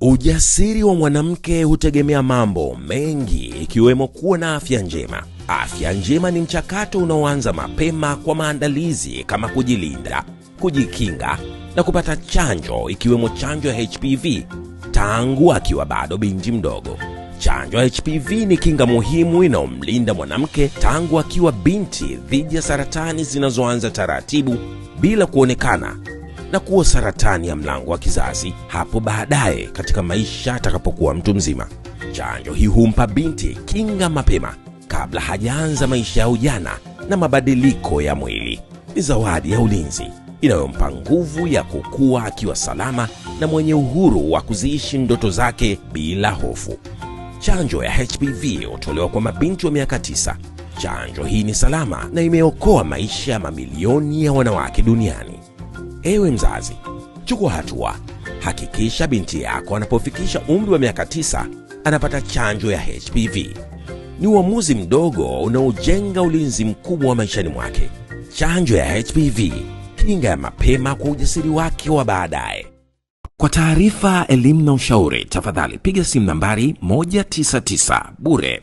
Ujasiri wa mwanamke hutegemea mambo mengi ikiwemo kuwa na afya njema. Afya njema ni mchakato unaoanza mapema kwa maandalizi kama kujilinda, kujikinga na kupata chanjo ikiwemo chanjo ya HPV tangu akiwa bado binti mdogo. Chanjo ya HPV ni kinga muhimu inayomlinda mwanamke tangu akiwa binti dhidi ya saratani zinazoanza taratibu bila kuonekana na kuwa saratani ya mlango wa kizazi hapo baadaye katika maisha atakapokuwa mtu mzima. Chanjo hii humpa binti kinga mapema kabla hajaanza maisha ya ujana na mabadiliko ya mwili. Ni zawadi ya ulinzi inayompa nguvu ya kukua akiwa salama na mwenye uhuru wa kuziishi ndoto zake bila hofu. Chanjo ya HPV hutolewa kwa mabinti wa miaka 9. Chanjo hii ni salama na imeokoa maisha ya mamilioni ya wanawake duniani. Ewe mzazi, chukua hatua. Hakikisha binti yako anapofikisha umri wa miaka 9 anapata chanjo ya HPV. Ni uamuzi mdogo unaojenga ulinzi mkubwa wa maishani mwake. Chanjo ya HPV, kinga ya mapema kwa ujasiri wake wa baadaye. Kwa taarifa, elimu na ushauri, tafadhali piga simu nambari 199 bure.